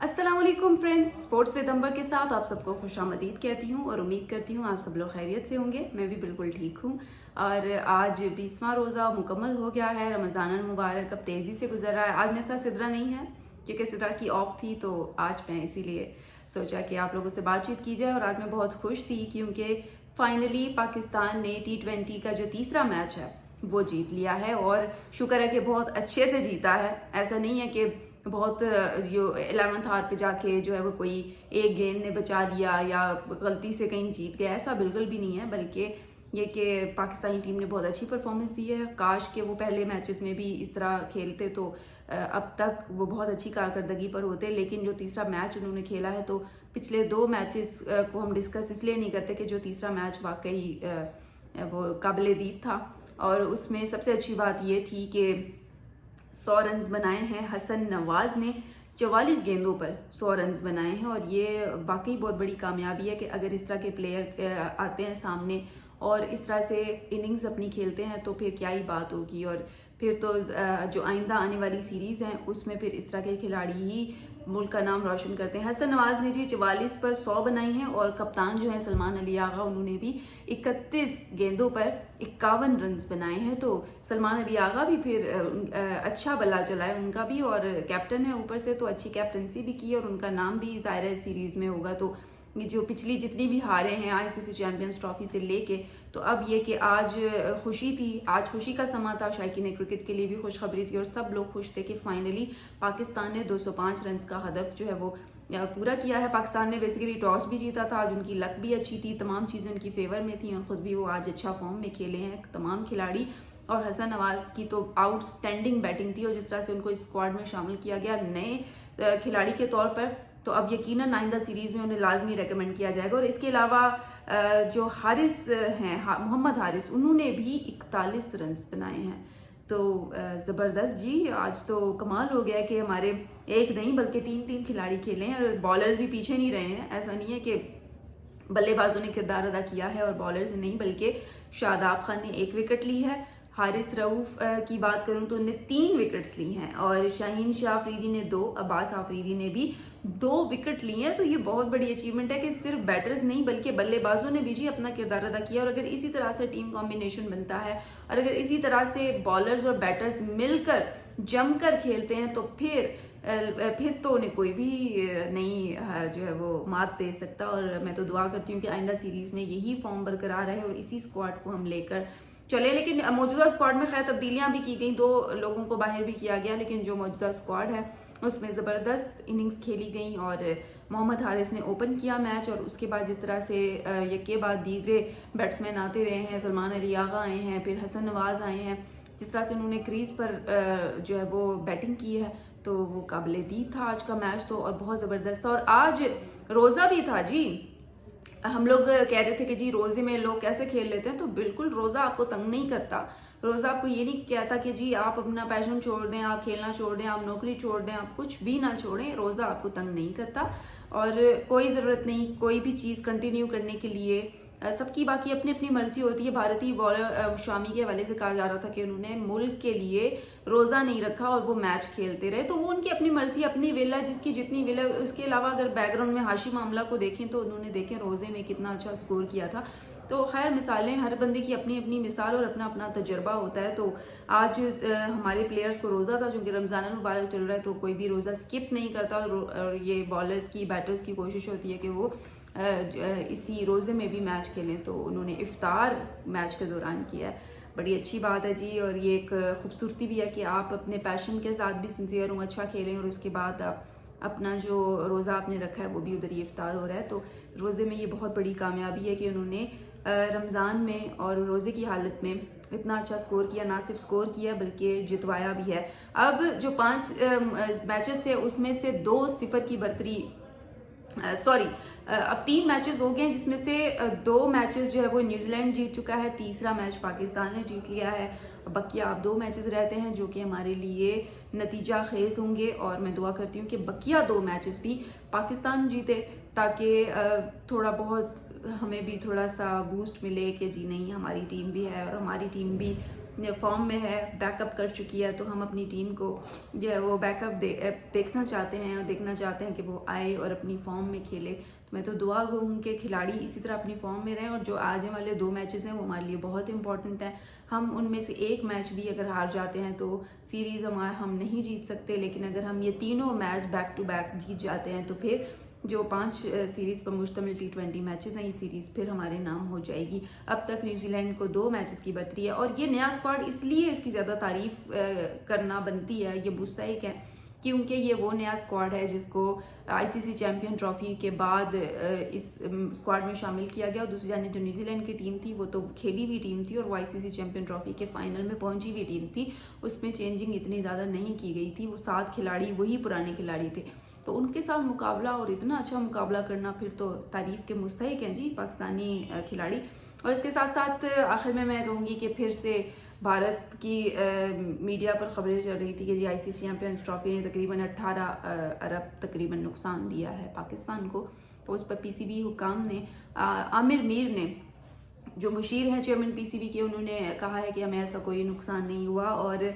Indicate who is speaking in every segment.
Speaker 1: अस्सलाम वालेकुम friends, sports with अंबर के साथ आप सबको खुशामदीद कहती हूँ और उम्मीद करती हूँ आप सब लोग खैरियत से होंगे। मैं भी बिल्कुल ठीक हूँ। और आज 20वां रोज़ा मुकम्मल हो गया है। रमज़ान मुबारक अब तेज़ी से गुजर रहा है। आज मेरे साथ सिद्रा नहीं है क्योंकि सिद्रा की ऑफ थी, तो आज मैं इसीलिए सोचा कि आप लोगों से बातचीत की जाए। और आज मैं बहुत खुश थी क्योंकि फाइनली पाकिस्तान ने T20 का जो तीसरा मैच है वो जीत लिया है। और शुक्र है कि बहुत अच्छे से जीता है। ऐसा नहीं है कि बहुत जो 11th आवर पे जाके जो है वो कोई एक गेंद ने बचा लिया या गलती से कहीं जीत गया, ऐसा बिल्कुल भी नहीं है। बल्कि ये कि पाकिस्तानी टीम ने बहुत अच्छी परफॉर्मेंस दी है। काश के वो पहले मैचेस में भी इस तरह खेलते तो अब तक वो बहुत अच्छी कारकर्दगी पर होते। लेकिन जो तीसरा मैच उन्होंने खेला है, तो पिछले 2 मैचेस को हम डिस्कस इसलिए नहीं करते कि जो तीसरा मैच वाकई वो काबिल दीद था। और उसमें सबसे अच्छी बात ये थी कि 100 रन बनाए हैं हसन नवाज ने। 44 गेंदों पर 100 रन बनाए हैं और ये वाकई बहुत बड़ी कामयाबी है कि अगर इस तरह के प्लेयर आते हैं सामने और इस तरह से इनिंग्स अपनी खेलते हैं तो फिर क्या ही बात होगी। और फिर तो जो आइंदा आने वाली सीरीज़ हैं उसमें फिर इस तरह के खिलाड़ी ही मुल्क का नाम रोशन करते हैं। हसन नवाज ने जी 44 पर 100 बनाई हैं और कप्तान जो है सलमान अली आगा, उन्होंने भी 31 गेंदों पर 51 रन बनाए हैं। तो सलमान अली आगा भी फिर अच्छा बल्ला चला है उनका भी, और कैप्टन है ऊपर से, तो अच्छी कैप्टनसी भी की और उनका नाम भी ज़ाहिर है सीरीज़ में होगा। तो ये जो पिछली जितनी भी हारें हैं ICC चैंपियंस ट्रॉफी से लेके, तो अब ये कि आज खुशी थी, आज खुशी का समा था। शायकीन क्रिकेट के लिए भी खुशखबरी थी और सब लोग खुश थे कि फाइनली पाकिस्तान ने 205 रन का हदफ जो है वो पूरा किया है। पाकिस्तान ने बेसिकली टॉस भी जीता था, आज उनकी लक भी अच्छी थी, तमाम चीज़ें उनकी फेवर में थी और ख़ुद भी वो आज अच्छा फॉर्म में खेले हैं तमाम खिलाड़ी। और हसन नवाज की तो आउटस्टैंडिंग बैटिंग थी और जिस तरह से उनको इस स्क्वाड में शामिल किया गया नए खिलाड़ी के तौर पर, तो अब यकीनन आइंदा सीरीज में उन्हें लाजमी रेकमेंड किया जाएगा। और इसके अलावा जो हारिस हैं, मोहम्मद हारिस, उन्होंने भी 41 रन बनाए हैं। तो ज़बरदस्त जी, आज तो कमाल हो गया कि हमारे एक नहीं बल्कि 3-3 खिलाड़ी खेले हैं और बॉलर्स भी पीछे नहीं रहे हैं। ऐसा नहीं है कि बल्लेबाजों ने किरदार अदा किया है और बॉलर्स नहीं, बल्कि शादाब खान ने 1 विकेट ली है। हारिस रऊफ की बात करूं तो उन्हें 3 विकेट्स ली हैं और शाहीन शाह अफरीदी ने 2, अब्बास आफरीदी ने भी 2 विकेट लिए हैं। तो ये बहुत बड़ी अचीवमेंट है कि सिर्फ बैटर्स नहीं बल्कि बल्लेबाजों ने भी जी अपना किरदार अदा किया। और अगर इसी तरह से टीम कॉम्बिनेशन बनता है और अगर इसी तरह से बॉलर्स और बैटर्स मिलकर जमकर खेलते हैं, तो फिर तो उन्हें कोई भी नहीं जो है वो मात दे सकता। और मैं तो दुआ करती हूँ कि आइंदा सीरीज में यही फॉर्म बरकरार रहे और इसी स्क्वाड को हम लेकर चले। लेकिन मौजूदा स्क्वाड में खैर तब्दीलियां भी की गई, 2 लोगों को बाहर भी किया गया, लेकिन जो मौजूदा स्क्वाड है उसमें ज़बरदस्त इनिंग्स खेली गई। और मोहम्मद हारिस ने ओपन किया मैच और उसके बाद जिस तरह से यके बाद दीगरे बैट्समैन आते रहे हैं, सलमान अली आगा आए हैं, फिर हसन नवाज आए हैं, जिस तरह से उन्होंने क्रीज पर जो है वो बैटिंग की है, तो वो काबिल दीद था आज का मैच तो, और बहुत ज़बरदस्त था। और आज रोज़ा भी था जी। हम लोग कह रहे थे कि जी रोजे में लोग कैसे खेल लेते हैं, तो बिल्कुल रोजा आपको तंग नहीं करता। रोजा आपको ये नहीं कहता कि जी आप अपना पैशन छोड़ दें, आप खेलना छोड़ दें, आप नौकरी छोड़ दें, आप कुछ भी ना छोड़ें। रोजा आपको तंग नहीं करता और कोई ज़रूरत नहीं कोई भी चीज़ कंटिन्यू करने के लिए। सबकी बाकी अपनी अपनी मर्जी होती है। भारतीय बॉलर शामी के हवाले से कहा जा रहा था कि उन्होंने मुल्क के लिए रोज़ा नहीं रखा और वो मैच खेलते रहे, तो वो उनकी अपनी मर्जी, अपनी विल है, जिसकी जितनी विल है। उसके अलावा अगर बैकग्राउंड में हाशिम आमला को देखें तो उन्होंने देखें रोज़े में कितना अच्छा स्कोर किया था। तो खैर मिसालें, हर बंदे की अपनी अपनी मिसाल और अपना अपना तजर्बा होता है। तो आज हमारे प्लेयर्स को रोज़ा था, चूँकि रमज़ान मुबारक चल रहा है, तो कोई भी रोज़ा स्किप नहीं करता। और ये बॉलर्स की, बैटर्स की कोशिश होती है कि वो इसी रोज़े में भी मैच खेलें, तो उन्होंने इफ्तार मैच के दौरान किया है। बड़ी अच्छी बात है जी। और ये एक खूबसूरती भी है कि आप अपने पैशन के साथ भी सिंसियर हों, अच्छा खेलें और उसके बाद आप अपना जो रोज़ा आपने रखा है वो भी उधर ही इफ्तार हो रहा है। तो रोज़े में ये बहुत बड़ी कामयाबी है कि उन्होंने रमज़ान में और रोज़े की हालत में इतना अच्छा स्कोर किया, ना सिर्फ स्कोर किया बल्कि जितवाया भी है। अब जो 5 मैचेस थे उसमें से 2-0 की बढ़तरी, सॉरी अब 3 मैचेस हो गए जिसमें से 2 मैचेस जो है वो न्यूजीलैंड जीत चुका है, तीसरा मैच पाकिस्तान ने जीत लिया है। बकिया अब 2 मैचेस रहते हैं जो कि हमारे लिए नतीजा खेज होंगे और मैं दुआ करती हूँ कि बकिया 2 मैचेस भी पाकिस्तान जीते, ताकि थोड़ा बहुत हमें भी थोड़ा सा बूस्ट मिले कि जी नहीं हमारी टीम भी है और हमारी टीम भी फॉर्म में है, बैकअप कर चुकी है, तो हम अपनी टीम को जो है वो बैकअप देखना चाहते हैं और देखना चाहते हैं कि वो आए और अपनी फॉर्म में खेले। तो मैं तो दुआ गो हूँ कि खिलाड़ी इसी तरह अपनी फॉर्म में रहें, और जो आने वाले 2 मैचेस हैं वो हमारे लिए बहुत इंपॉर्टेंट हैं। हम उनमें से एक मैच भी अगर हार जाते हैं तो सीरीज़ हम नहीं जीत सकते, लेकिन अगर हम ये तीनों मैच बैक टू बैक जीत जाते हैं तो फिर जो 5 सीरीज़ पर मुश्तमिल T20 मैचेस हैं, ये सीरीज़ फिर हमारे नाम हो जाएगी। अब तक न्यूजीलैंड को 2 मैचेस की बर्तरी है, और ये नया स्क्वाड इसलिए इसकी ज़्यादा तारीफ करना बनती है, ये मुस्तहिक है, क्योंकि ये वो नया स्क्वाड है जिसको ICC चैम्पियन ट्रॉफी के बाद इस स्क्वाड में शामिल किया गया। और दूसरी जानिब जो न्यूजीलैंड की टीम थी वो तो खेली हुई टीम थी, और वो ICC चैम्पियन ट्रॉफी के फाइनल में पहुंची हुई टीम थी, उसमें चेंजिंग इतनी ज़्यादा नहीं की गई थी। वो 7 खिलाड़ी वही पुराने खिलाड़ी थे, तो उनके साथ मुकाबला और इतना अच्छा मुकाबला करना फिर तो तारीफ के मुस्तहिक हैं जी पाकिस्तानी खिलाड़ी। और इसके साथ साथ आखिर में मैं कहूँगी कि फिर से भारत की मीडिया पर खबरें चल रही थी कि जी ICC चैम्पियंस ट्रॉफी ने तकरीबन 18 अरब तकरीबन नुकसान दिया है पाकिस्तान को। तो उस पर PCB हुकाम ने आमिर मीर ने, जो मुशीर हैं चेयरमैन PCB के, उन्होंने कहा है कि हमें ऐसा कोई नुकसान नहीं हुआ, और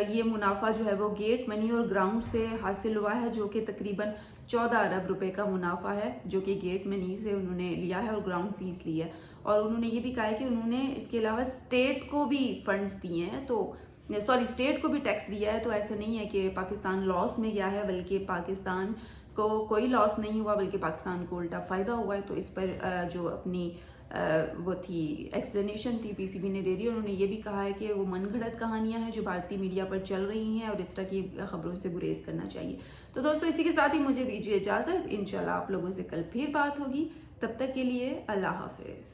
Speaker 1: ये मुनाफा जो है वो गेट मनी और ग्राउंड से हासिल हुआ है, जो कि तकरीबन 14 अरब रुपए का मुनाफा है, जो कि गेट मनी से उन्होंने लिया है और ग्राउंड फीस ली है। और उन्होंने ये भी कहा है कि उन्होंने इसके अलावा स्टेट को भी फंड्स दिए हैं, तो स्टेट को भी टैक्स दिया है। तो ऐसा नहीं है कि पाकिस्तान लॉस में गया है, बल्कि पाकिस्तान को कोई लॉस नहीं हुआ, बल्कि पाकिस्तान को उल्टा फ़ायदा हुआ है। तो इस पर जो अपनी वो थी एक्सप्लेनेशन थी PCB ने दे दी। उन्होंने ये भी कहा है कि वो मनगढ़ंत कहानियां हैं जो भारतीय मीडिया पर चल रही हैं, और इस तरह की खबरों से गुरेज करना चाहिए। तो दोस्तों, इसी के साथ ही मुझे दीजिए इजाज़त। इंशाल्लाह आप लोगों से कल फिर बात होगी, तब तक के लिए अल्लाह हाफिज़।